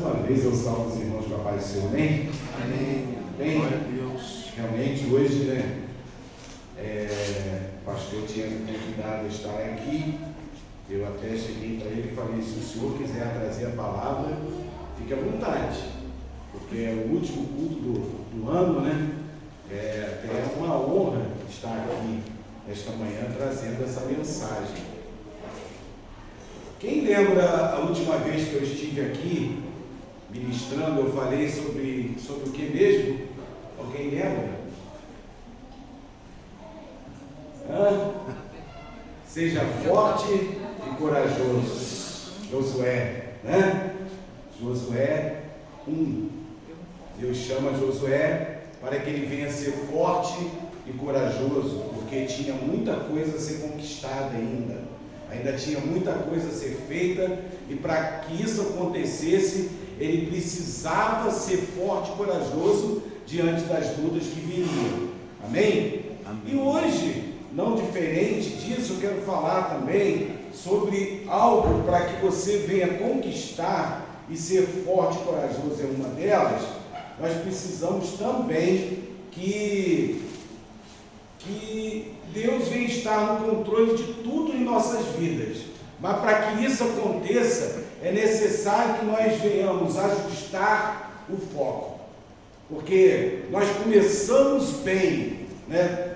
uma vez eu salvo os irmãos que apareceu, amém? Amém. Bem, Glória a Deus. realmente hoje, né? O pastor tinha me convidado a estar aqui. Eu até cheguei para ele e falei: se o senhor quiser trazer a palavra, fique à vontade, porque é o último culto do ano, né? É uma honra estar aqui esta manhã trazendo essa mensagem. Quem lembra a última vez que eu estive aqui ministrando, eu falei sobre o que mesmo? Alguém lembra? Seja forte e corajoso. Josué, né? Josué 1. Deus chama Josué para que ele venha ser forte e corajoso, porque tinha muita coisa a ser conquistada ainda tinha muita coisa a ser feita, e para que isso acontecesse, ele precisava ser forte e corajoso diante das lutas que viriam. Amém? Amém. E hoje, não diferente disso, eu quero falar também sobre algo para que você venha conquistar e ser forte e corajoso é uma delas. Nós precisamos também que Deus venha estar no controle de tudo em nossas vidas. Mas para que isso aconteça, é necessário que nós venhamos ajustar o foco. Porque nós começamos bem, né?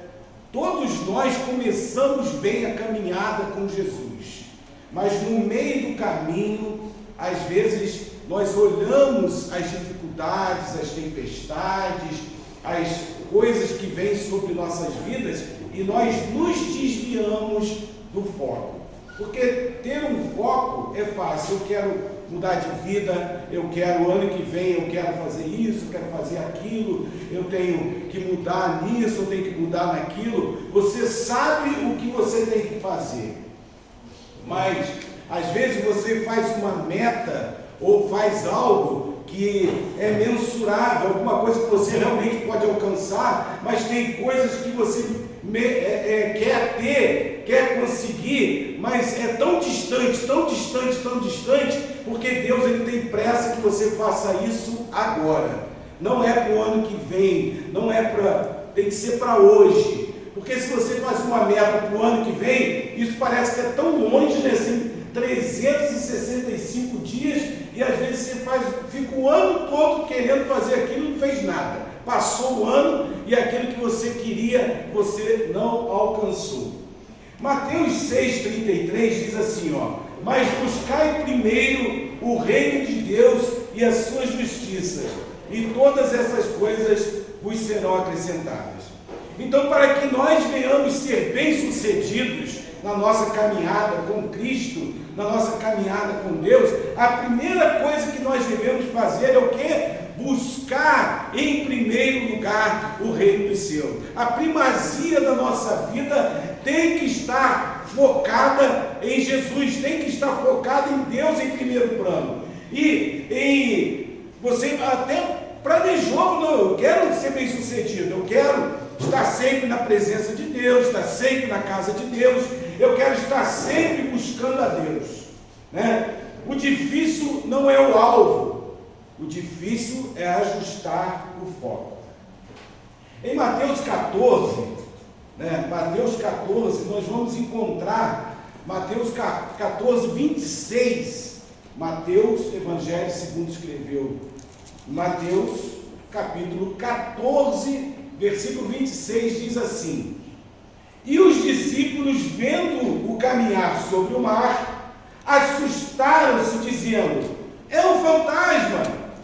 Todos nós começamos bem a caminhada com Jesus. Mas no meio do caminho, às vezes, nós olhamos as dificuldades, as tempestades, as coisas que vêm sobre nossas vidas e nós nos desviamos do foco. Porque ter um foco é fácil. Eu quero mudar de vida, eu quero ano que vem, eu quero fazer isso, eu quero fazer aquilo, eu tenho que mudar nisso, eu tenho que mudar naquilo. Você sabe o que você tem que fazer, mas às vezes você faz uma meta ou faz algo que é mensurável, alguma coisa que você realmente pode alcançar, mas tem coisas que você quer ter, quer conseguir, mas é tão distante, porque Deus ele tem pressa que você faça isso agora. Não é para o ano que vem, tem que ser para hoje, porque se você faz uma meta para o ano que vem, isso parece que é tão longe, né? Assim, 365 dias, e às vezes você fica o ano todo querendo fazer aquilo e não fez nada. Passou o ano e aquilo que você queria, você não alcançou. Mateus 6,33 diz assim, mas buscai primeiro o reino de Deus e a sua justiça, e todas essas coisas vos serão acrescentadas. Então, para que nós venhamos ser bem-sucedidos na nossa caminhada com Cristo, na nossa caminhada com Deus, a primeira coisa que nós devemos fazer é o quê? Buscar em primeiro lugar o reino dos céus. A primazia da nossa vida tem que estar focada em Jesus, tem que estar focada em Deus em primeiro plano. E você até planejou: não, eu quero ser bem sucedido, eu quero estar sempre na presença de Deus, estar sempre na casa de Deus, eu quero estar sempre buscando a Deus, né? O difícil não é o alvo, o difícil é ajustar o foco. Em Mateus 14, Mateus 14, nós vamos encontrar Mateus 14, 26, Mateus, Evangelho segundo escreveu Mateus, capítulo 14, versículo 26, diz assim: e os discípulos, vendo o caminhar sobre o mar, assustaram-se, dizendo: é um fantasma,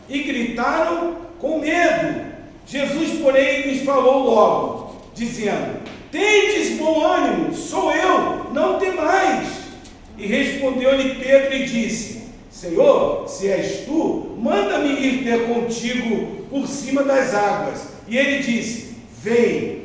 e gritaram com medo. Jesus, porém, lhes falou logo, dizendo: tendes bom ânimo, sou eu, não temais. E respondeu-lhe Pedro e disse: Senhor, se és tu, manda-me ir ter contigo por cima das águas. E ele disse: vem.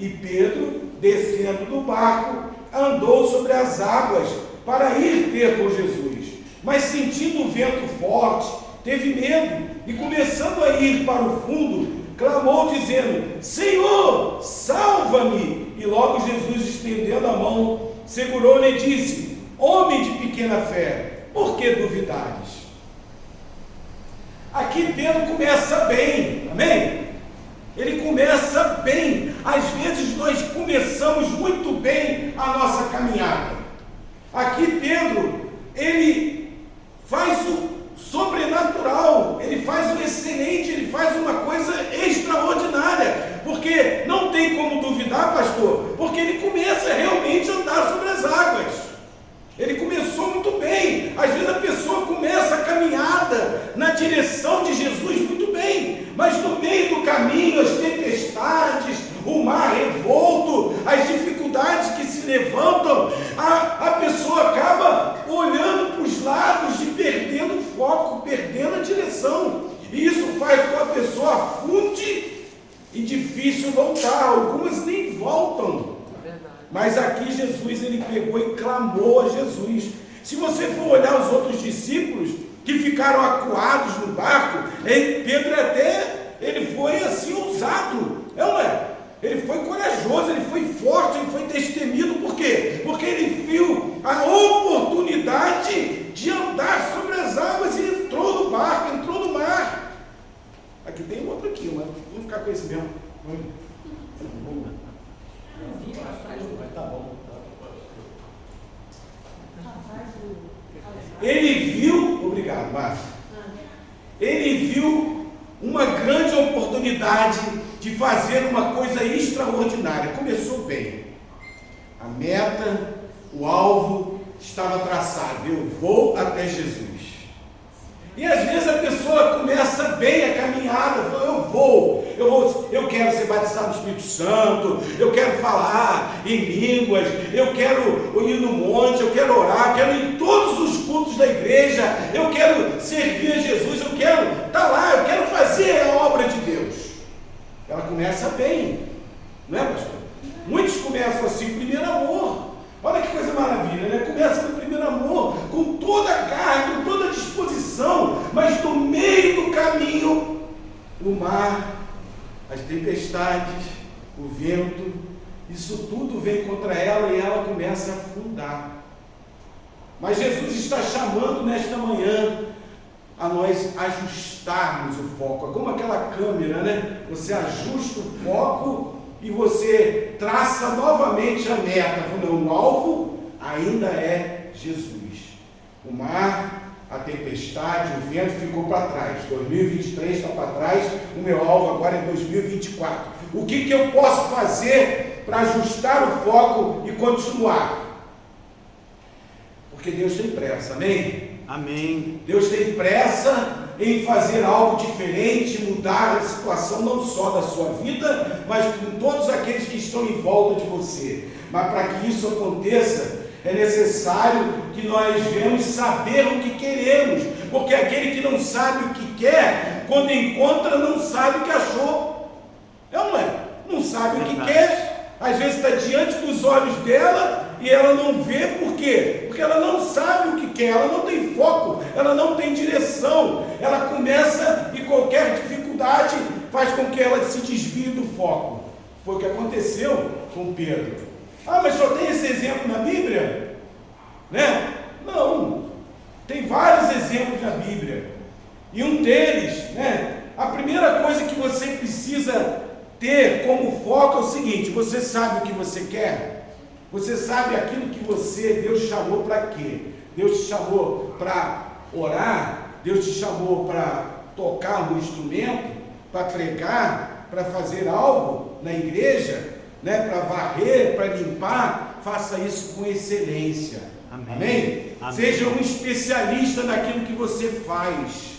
E Pedro, descendo do barco, andou sobre as águas para ir ter com Jesus. Mas sentindo o vento forte, teve medo, e começando a ir para o fundo, clamou dizendo: Senhor, salva-me! E logo Jesus, estendendo a mão, segurou-lhe e disse: homem de pequena fé, por que duvidares? Aqui Pedro começa bem, amém? Ele começa bem. Às vezes nós começamos muito bem a nossa caminhada. Aqui Pedro, ele faz o sobrenatural, ele faz o excelente, ele faz uma coisa extraordinária, porque não tem como duvidar, pastor, porque ele começa realmente a andar sobre as águas. Ele começou muito bem. Às vezes a pessoa começa a caminhada na direção de Jesus muito bem, mas no meio do caminho, as tempestades, o mar revolto, as dificuldades que se levantam, a pessoa acaba olhando para os lados e perdendo o foco, perdendo a direção. E isso faz com que a pessoa afunde e difícil voltar. Algumas nem voltam. Mas aqui Jesus, ele pegou e clamou a Jesus. Se você for olhar os outros discípulos que ficaram acuados no barco, Pedro ele foi assim ousado, não é? Ele foi corajoso, ele foi forte, ele foi destemido. Por quê? Porque ele viu a oportunidade de andar sobre as águas e entrou no barco, entrou no mar. Aqui tem outro aqui, mas vamos ficar com esse mesmo. Ele viu, obrigado, Márcio. Ele viu uma grande oportunidade de fazer uma coisa extraordinária. Começou bem. A meta, o alvo estava traçado. Eu vou até Jesus. E às vezes a pessoa começa bem a caminhada, fala, eu quero ser batizado no Espírito Santo, eu quero falar em línguas, eu quero ir no monte, eu quero orar, eu quero ir em todos os cultos da igreja, eu quero servir a Jesus, eu quero estar lá, eu quero fazer a obra de Deus. Ela começa bem, não é, pastor? Muitos começam assim, primeiro amor. Olha que coisa maravilha, né? Começa com o primeiro amor, com toda a carga, com toda a disposição, mas no meio do caminho, o mar, as tempestades, o vento, isso tudo vem contra ela e ela começa a afundar. Mas Jesus está chamando nesta manhã a nós ajustarmos o foco. É como aquela câmera, né? Você ajusta o foco e você traça novamente a meta. Não, o alvo ainda é Jesus. O mar, a tempestade, o vento ficou para trás. 2023 está para trás, o meu alvo agora é 2024. O que eu posso fazer para ajustar o foco e continuar? Porque Deus tem pressa, amém? Amém. Deus tem pressa em fazer algo diferente, mudar a situação não só da sua vida, mas com todos aqueles que estão em volta de você. Mas para que isso aconteça, é necessário que nós venhamos saber o que queremos, porque aquele que não sabe o que quer, quando encontra, não sabe o que achou. Não é? Não sabe o que quer, às vezes está diante dos olhos dela e ela não vê. Por quê? Porque ela não sabe o que quer, ela não tem foco, ela não tem direção, ela começa e qualquer dificuldade faz com que ela se desvie do foco. Foi o que aconteceu com Pedro. Mas só tem esse exemplo na Bíblia? Né? Não, tem vários exemplos na Bíblia, e um deles, né, a primeira coisa que você precisa ter como foco é o seguinte: você sabe o que você quer? Você sabe aquilo que Deus chamou para quê? Deus te chamou para orar? Deus te chamou para tocar um instrumento? Para pregar? Para fazer algo na igreja? Né? Para varrer? Para limpar? Faça isso com excelência. Amém? Amém? Amém. Seja um especialista naquilo que você faz.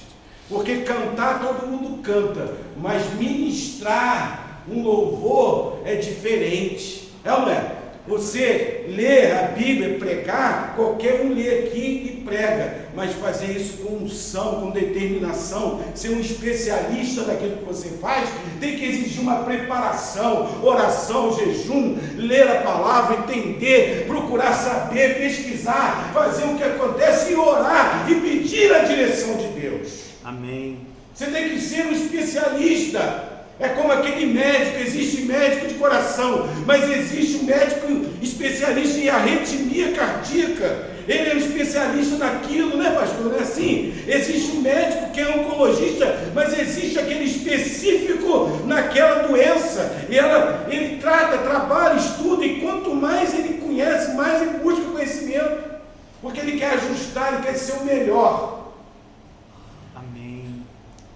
Porque cantar todo mundo canta, mas ministrar um louvor é diferente. É ou não é? Você ler a Bíblia, pregar, qualquer um lê aqui e prega, mas fazer isso com unção, com determinação, ser um especialista naquilo que você faz, tem que exigir uma preparação, oração, jejum, ler a palavra, entender, procurar saber, pesquisar, fazer o que acontece e orar e pedir a direção de Deus. Amém. Você tem que ser um especialista. É como aquele médico, existe médico de coração, mas existe um médico especialista em arritmia cardíaca. Ele é um especialista naquilo, né, pastor? não é assim? Existe um médico que é oncologista, mas existe aquele específico naquela doença, e ele trata, trabalha, estuda, e quanto mais ele conhece, mais ele busca conhecimento, porque ele quer ajustar, ele quer ser o melhor. Amém.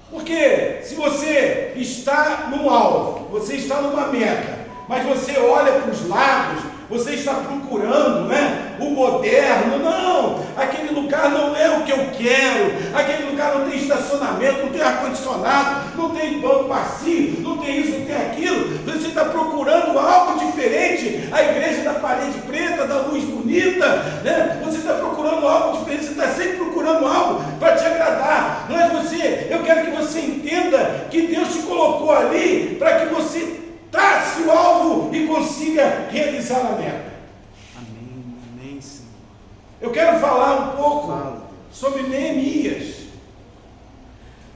Porque se você está num alvo, você está numa meta, mas você olha para os lados, você está procurando, né, o moderno, não, aquele lugar não é o que eu quero, aquele lugar não tem estacionamento, não tem ar-condicionado, não tem banco macio, não tem isso, não tem aquilo, você está procurando algo diferente, a igreja da parede preta, da luz bonita, né, você está procurando algo diferente, você está sempre procurando algo para te agradar, mas eu quero que você entenda que Deus te colocou ali para que você trace o alvo e consiga realizar a meta. Amém, amém, Senhor. Eu quero falar um pouco sobre Neemias.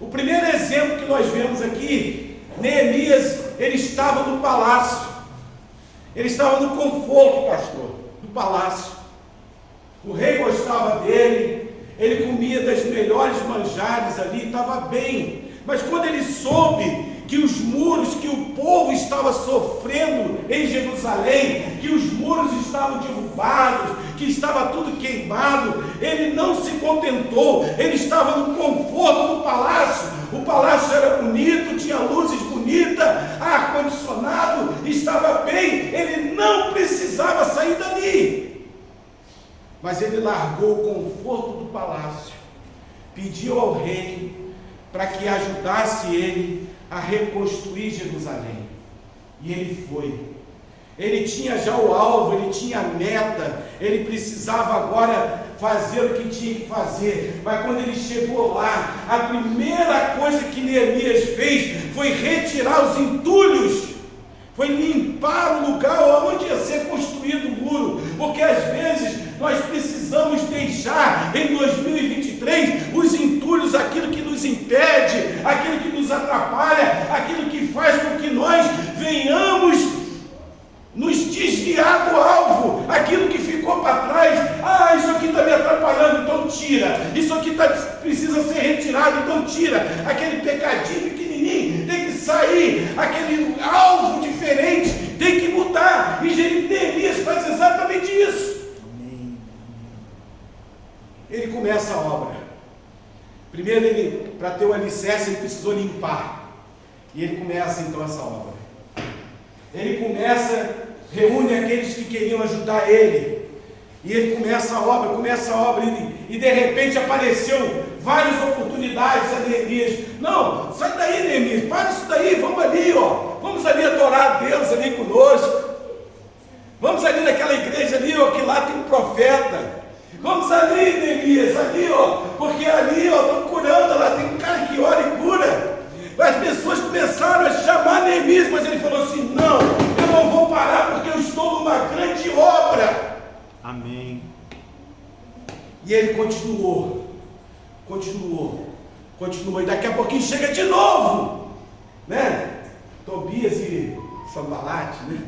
O primeiro exemplo que nós vemos aqui, Neemias, ele estava no palácio, ele estava no conforto, pastor, do palácio. O rei gostava dele, ele comia das melhores manjares ali, estava bem, mas quando ele soube que os muros, que o povo estava sofrendo em Jerusalém, que os muros estavam derrubados, que estava tudo queimado, ele não se contentou, ele estava no conforto do palácio, o palácio era bonito, tinha luzes bonitas, ar-condicionado, estava bem, ele não precisava sair dali, mas ele largou o conforto do palácio, pediu ao rei para que ajudasse ele a reconstruir Jerusalém, e ele foi. Ele tinha já o alvo, ele tinha a meta, ele precisava agora fazer o que tinha que fazer, mas quando ele chegou lá, a primeira coisa que Neemias fez foi retirar os entulhos, foi limpar o lugar onde ia ser construído o muro, porque às vezes nós precisamos deixar em 2023 os entulhos, aquilo que nos impede, aquilo que nos atrapalha, aquilo que faz com que nós venhamos nos desviar do alvo, aquilo que ficou para trás. Isso aqui está me atrapalhando, então tira, isso aqui precisa ser retirado, então tira, aquele pecadinho pequenininho tem que sair, aquele alvo diferente tem que mudar, e Neemias faz exatamente isso. Ele começa a obra. Primeiro, para ter o alicerce, ele precisou limpar, e ele começa então essa obra. Ele reúne aqueles que queriam ajudar ele, e ele começa a obra, e de repente apareceu várias oportunidades a Neemias. Não, sai daí, Neemias, para isso daí, vamos ali, vamos ali adorar a Deus ali conosco, vamos ali naquela igreja ali, que lá tem um profeta, vamos ali, Neemias, ali, porque ali, estão curando, lá tem um cara que ora e cura. As pessoas começaram a chamar Neemias, mas ele falou assim: não, eu não vou parar, porque eu estou numa grande obra. Amém. E ele continuou, e daqui a pouquinho chega de novo, né? Tobias e Sambalate, né?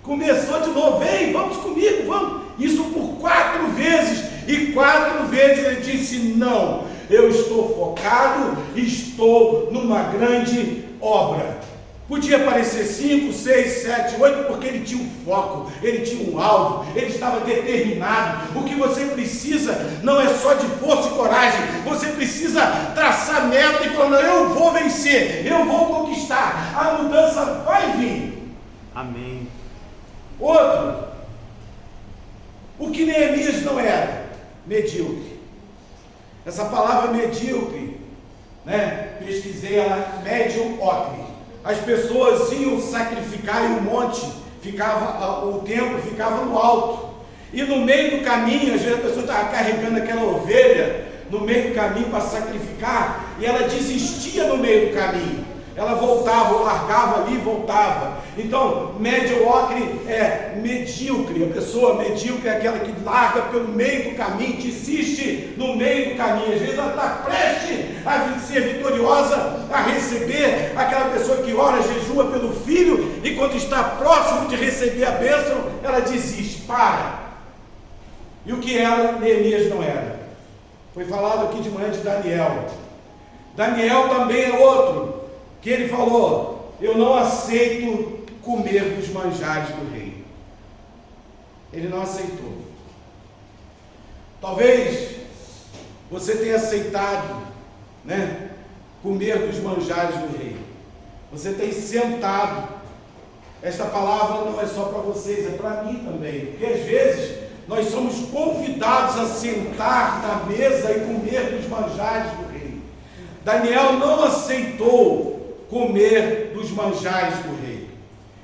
Começou de novo, vem, vamos comigo, vamos. Isso por 4 vezes, e 4 vezes ele disse: não, eu estou focado, estou numa grande obra. Podia parecer 5, 6, 7, 8, porque ele tinha um foco, ele tinha um alvo, ele estava determinado. O que você precisa não é só de força e coragem, você precisa traçar meta e falar: não, eu vou vencer, eu vou conquistar, a mudança vai vir. Amém. Outro, o que Neemias não era? Medíocre. Essa palavra medíocre, né? Pesquisei ela, mediocre. As pessoas iam sacrificar em um monte, o templo ficava no alto, e no meio do caminho, às vezes a pessoa estava carregando aquela ovelha no meio do caminho para sacrificar, e ela desistia no meio do caminho. Ela voltava, ou largava ali e voltava. Então, mediocre é medíocre. A pessoa medíocre é aquela que larga pelo meio do caminho, desiste no meio do caminho. Às vezes ela está prestes a ser vitoriosa, a receber, aquela pessoa que ora, jejua pelo filho, e quando está próximo de receber a bênção, ela desiste, para. E o que era, Neemias não era. Foi falado aqui de manhã de Daniel. Daniel também é outro, que ele falou: eu não aceito comer dos manjares do rei. Ele não aceitou. Talvez você tenha aceitado, né, comer dos manjares do rei. Você tem sentado. Esta palavra não é só para vocês, é para mim também. Porque às vezes nós somos convidados a sentar na mesa e comer dos manjares do rei. Daniel não aceitou comer dos manjares do rei.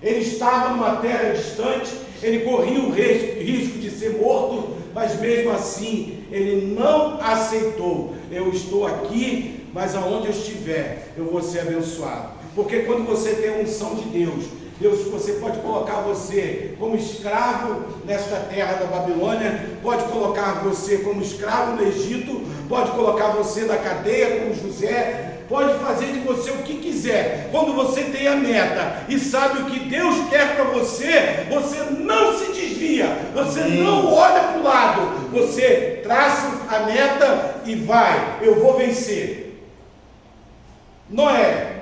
Ele estava numa terra distante, ele corria o risco de ser morto, mas mesmo assim ele não aceitou. Eu estou aqui, mas aonde eu estiver eu vou ser abençoado. Porque quando você tem a unção de Deus, você pode colocar você como escravo nesta terra da Babilônia, pode colocar você como escravo no Egito, pode colocar você na cadeia como José, pode fazer de você o que quiser. Quando você tem a meta e sabe o que Deus quer para você, você não se desvia, você não olha para o lado, você traça a meta e vai. Eu vou vencer. Noé.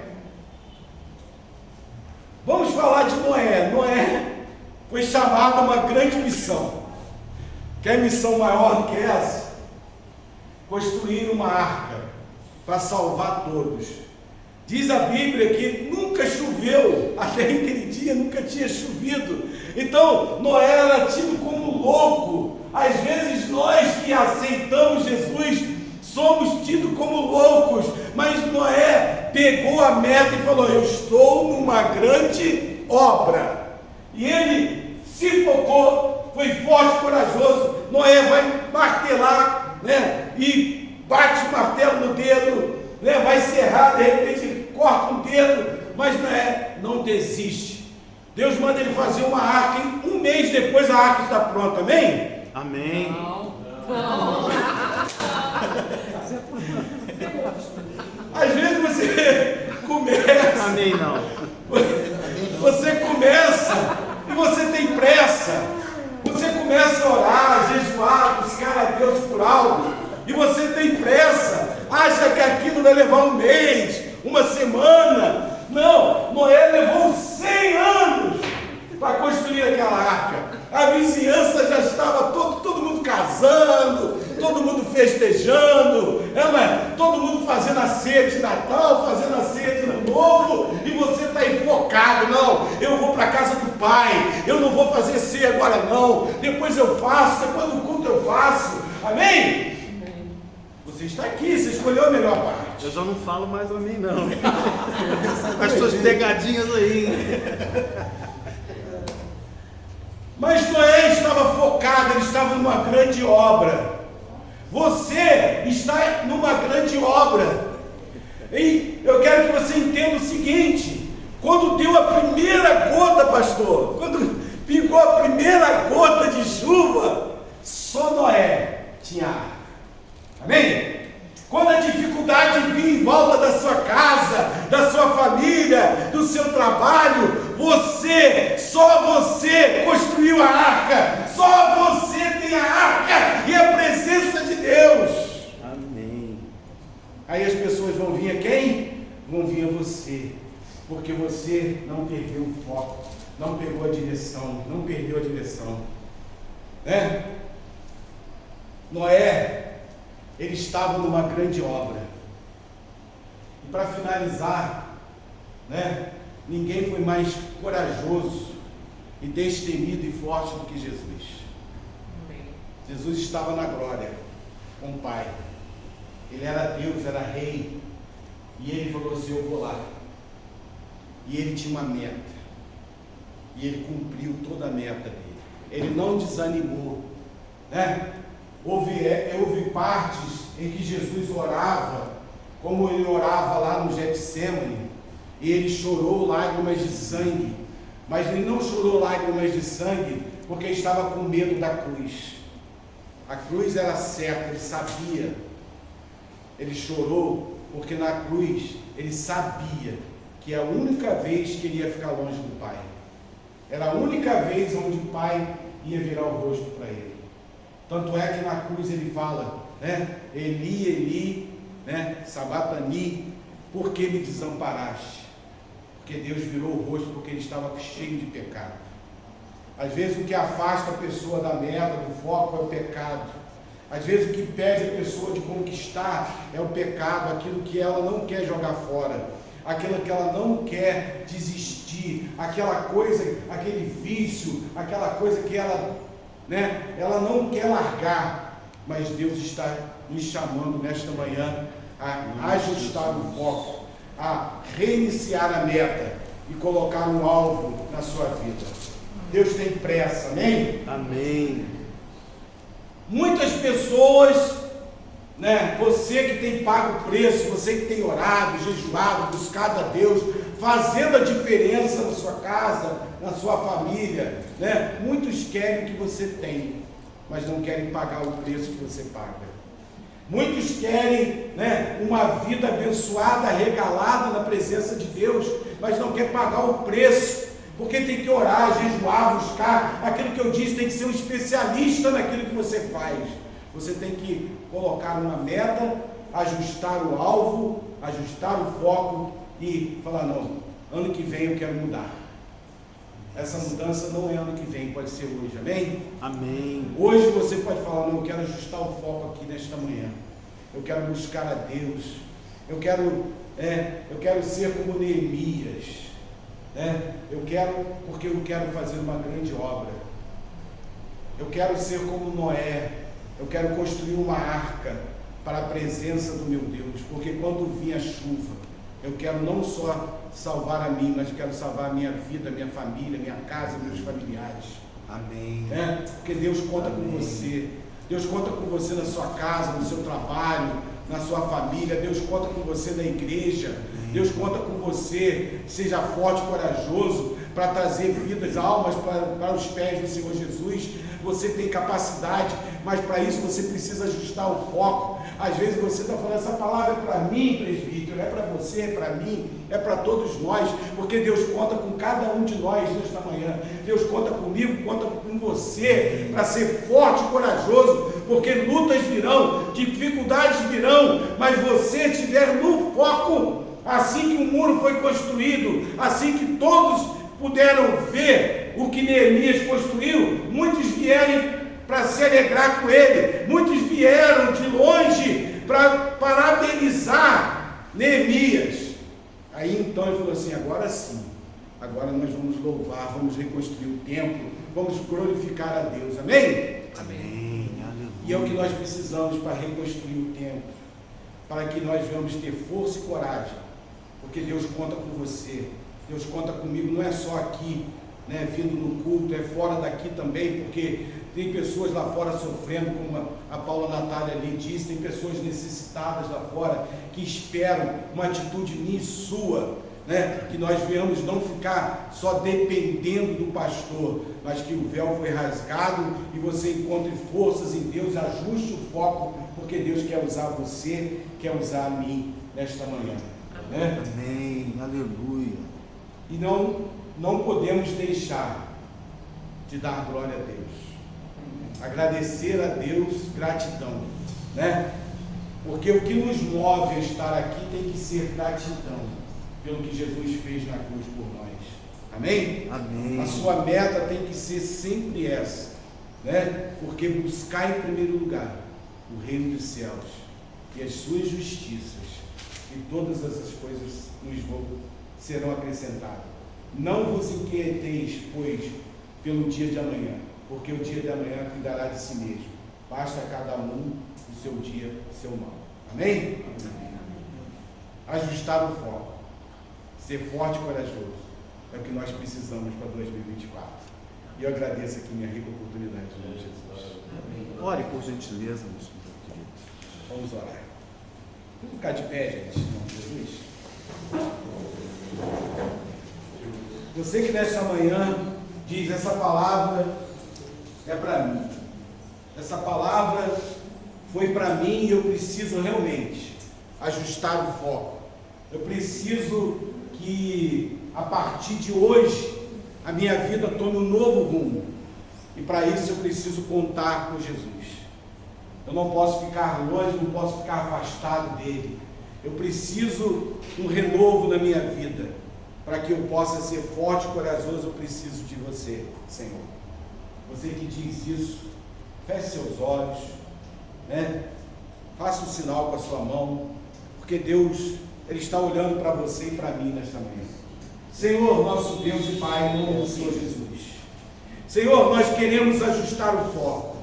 Vamos falar de Noé. Noé foi chamado a uma grande missão. Quer missão maior do que essa? Construir uma arca para salvar todos. Diz a Bíblia que nunca choveu, até aquele dia nunca tinha chovido. Então Noé era tido como louco. Às vezes nós que aceitamos Jesus somos tidos como loucos, mas Noé pegou a meta e falou: eu estou numa grande obra. E ele se focou, foi forte, corajoso. Noé vai martelar, né? E bate o martelo no dedo, né? Vai serrar, de repente ele corta um dedo, mas Noé não desiste. Deus manda ele fazer uma arca, e um mês depois a arca está pronta, amém? Amém. Não. Às vezes você começa. Amém, não. Você começa e você tem pressa. Você começa a orar, jejuar, buscar a Deus por algo, e você tem pressa. Acha que aquilo vai levar um mês, uma semana. Não, Noé levou 100 anos para construir aquela arca. A vizinhança já estava todo mundo casando, todo mundo festejando, todo mundo fazendo a ceia de Natal, fazendo a ceia de Ano Novo, e você está enfocado. Não, eu vou para a casa do Pai, eu não vou fazer ceia agora não, depois eu faço, depois do culto eu faço, amém? Você está aqui, você escolheu a melhor parte. Eu já não falo mais amém, não. As suas pegadinhas aí. Mas Noé estava focado, ele estava numa grande obra. Você está numa grande obra. E eu quero que você entenda o seguinte: quando deu a primeira gota, pastor, quando pingou a primeira gota de chuva, só Noé tinha arca. Amém? Quando a dificuldade vinha em volta da sua casa, da sua família, do seu trabalho, só você construiu a arca, só você tem a arca e a presença de Deus. Amém. Aí as pessoas vão vir a quem? Vão vir a você, porque você não perdeu o foco, não pegou a direção, não perdeu a direção, né? Noé, ele estava numa grande obra. E para finalizar, né, ninguém foi mais corajoso e destemido e forte do que Jesus. Jesus estava na glória com o Pai. Ele era Deus, era rei. E ele falou assim: eu vou lá. E ele tinha uma meta. E ele cumpriu toda a meta dele. Ele não desanimou, né? Houve partes em que Jesus orava, como ele orava lá no Getsêmani, e ele chorou lágrimas de sangue, mas ele não chorou lágrimas de sangue porque estava com medo da cruz. A cruz era certa, ele sabia. Ele chorou porque na cruz ele sabia que a única vez que ele ia ficar longe do Pai, era a única vez onde o Pai ia virar o rosto para ele. Tanto é que na cruz ele fala, né? Eli, Eli, né? Sabatani, por que me desamparaste? Porque Deus virou o rosto porque ele estava cheio de pecado. Às vezes o que afasta a pessoa da meta, do foco, é o pecado. Às vezes o que impede a pessoa de conquistar é o pecado, aquilo que ela não quer jogar fora, aquilo que ela não quer desistir, aquela coisa, aquele vício, aquela coisa que ela, né, ela não quer largar. Mas Deus está nos chamando nesta manhã a ajustar o foco, a reiniciar a meta e colocar um alvo na sua vida. Deus tem pressa, amém? Amém. Muitas pessoas, né, você que tem pago o preço, você que tem orado, jejuado, buscado a Deus, fazendo a diferença na sua casa, na sua família, né? Muitos querem o que você tem, mas não querem pagar o preço que você paga. Muitos querem, né, uma vida abençoada, regalada na presença de Deus, mas não quer pagar o preço, porque tem que orar, jejuar, buscar aquilo que eu disse, tem que ser um especialista naquilo que você faz. Você tem que colocar uma meta, ajustar o alvo, ajustar o foco e falar, não, ano que vem eu quero mudar. Essa mudança não é ano que vem, pode ser hoje, amém? Amém. Hoje você pode falar, não, eu quero ajustar o foco aqui nesta manhã. Eu quero buscar a Deus. Eu quero ser como Neemias. Porque eu quero fazer uma grande obra. Eu quero ser como Noé. Eu quero construir uma arca para a presença do meu Deus, porque quando vir a chuva, eu quero não só salvar a mim, mas eu quero salvar a minha vida, minha família, minha casa, meus familiares. Amém. Porque Deus conta com você. Deus conta com você na sua casa, no seu trabalho, na sua família. Deus conta com você na igreja. Deus conta com você. Seja forte, corajoso, para trazer vidas, almas para os pés do Senhor Jesus. Você tem capacidade, mas para isso você precisa ajustar o foco. Às vezes você está falando, essa palavra é para mim, presbítero, é para você, é para mim, é para todos nós, porque Deus conta com cada um de nós nesta manhã. Deus conta comigo, conta com você, para ser forte e corajoso, porque lutas virão, dificuldades virão, mas você estiver no foco, assim que o muro foi construído, assim que todos puderam ver o que Neemias construiu, muitos vieram para se alegrar com ele, muitos vieram de longe para parabenizar Neemias. Aí então ele falou assim, agora sim, agora nós vamos louvar, vamos reconstruir o templo, vamos glorificar a Deus, amém? Amém. Aleluia. E é o que nós precisamos para reconstruir o templo, para que nós venhamos ter força e coragem, porque Deus conta com você, Deus conta comigo, não é só aqui, né, vindo no culto, é fora daqui também, porque tem pessoas lá fora sofrendo, como a Paula Natália ali disse, tem pessoas necessitadas lá fora, que esperam uma atitude minha e sua, né, que nós venhamos não ficar só dependendo do pastor, mas que o véu foi rasgado e você encontre forças em Deus, ajuste o foco, porque Deus quer usar você, quer usar a mim nesta manhã, né? Amém. Aleluia. E não podemos deixar de dar glória a Deus, agradecer a Deus, gratidão, né? Porque o que nos move a estar aqui tem que ser gratidão pelo que Jesus fez na cruz por nós, amém? Amém. A sua meta tem que ser sempre essa, né? Porque buscar em primeiro lugar o reino dos céus e as suas justiças, e todas essas coisas serão acrescentadas. Não vos inquieteis, pois, pelo dia de amanhã, porque o dia de amanhã cuidará de si mesmo. Basta a cada um o seu dia, o seu mal. Amém? Amém. Ajustar o foco, ser forte e corajoso, é o que nós precisamos para 2024. E eu agradeço aqui minha rica oportunidade, em nome de Jesus. Amém. Ore por gentileza, meus queridos. Vamos orar. Vamos ficar de pé, gente, em nome de Jesus. Você que nesta manhã diz, essa palavra é para mim. Essa palavra foi para mim e eu preciso realmente ajustar o foco. Eu preciso que a partir de hoje a minha vida tome um novo rumo. E para isso eu preciso contar com Jesus. Eu não posso ficar longe, não posso ficar afastado dele. Eu preciso de um renovo na minha vida. Para que eu possa ser forte e corajoso, eu preciso de você, Senhor. Você que diz isso, feche seus olhos, né? Faça um sinal com a sua mão, porque Deus, Ele está olhando para você e para mim nesta manhã. Senhor, nosso Deus e Pai, em nome do Senhor Jesus. Senhor, nós queremos ajustar o foco.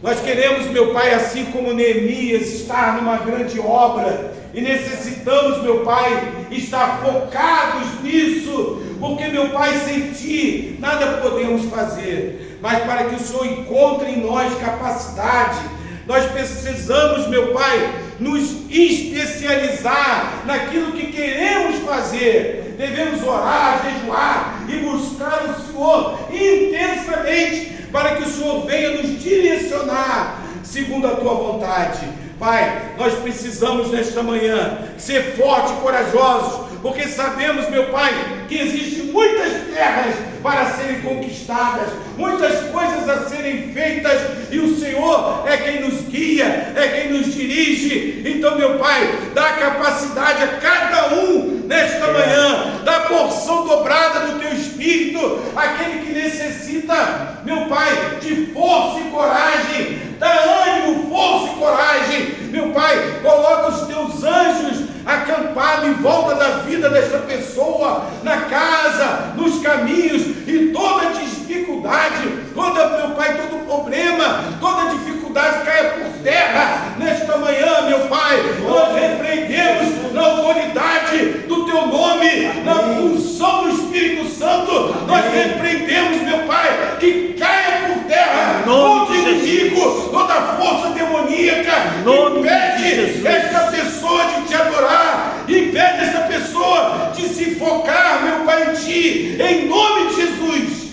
Nós queremos, meu Pai, assim como Neemias, estar numa grande obra. E necessitamos, meu Pai, estar focados nisso. Porque, meu Pai, sem Ti, nada podemos fazer. Mas para que o Senhor encontre em nós capacidade, nós precisamos, meu Pai, nos especializar naquilo que queremos fazer. Devemos orar, jejuar e buscar o Senhor intensamente, para que o Senhor venha nos direcionar segundo a Tua vontade. Pai, nós precisamos nesta manhã ser fortes e corajosos, porque sabemos, meu Pai, que existem muitas terras para serem conquistadas, muitas coisas a serem feitas, e o Senhor é quem nos guia, é quem nos dirige. Então, meu Pai, dá capacidade a cada um nesta manhã, dá porção dobrada do Teu Espírito, aquele que necessita, meu Pai, de força e coragem, dá ânimo, força e coragem. Meu Pai, coloca os Teus anjos acampados em volta da vida desta pessoa, na casa, nos caminhos, e toda dificuldade, meu Pai, todo problema, toda dificuldade caia por terra nesta manhã, meu Pai. Nós repreendemos na autoridade do Teu nome, na função do Espírito Santo, nós repreendemos, meu Pai, que caia por terra todo inimigo, toda força demoníaca, impede esta pessoa de Te adorar, impede esta pessoa de se focar, meu Pai, em Ti, em nome de Jesus.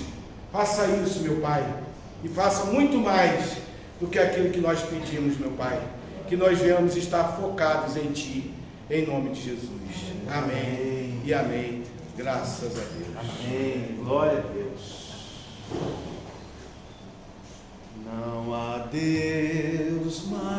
Faça isso, meu Pai, e faça muito mais do que aquilo que nós pedimos, meu Pai, que nós venhamos estar focados em Ti, em nome de Jesus. Amém e amém. Graças a Deus. Amém. Glória a Deus. Não há Deus mais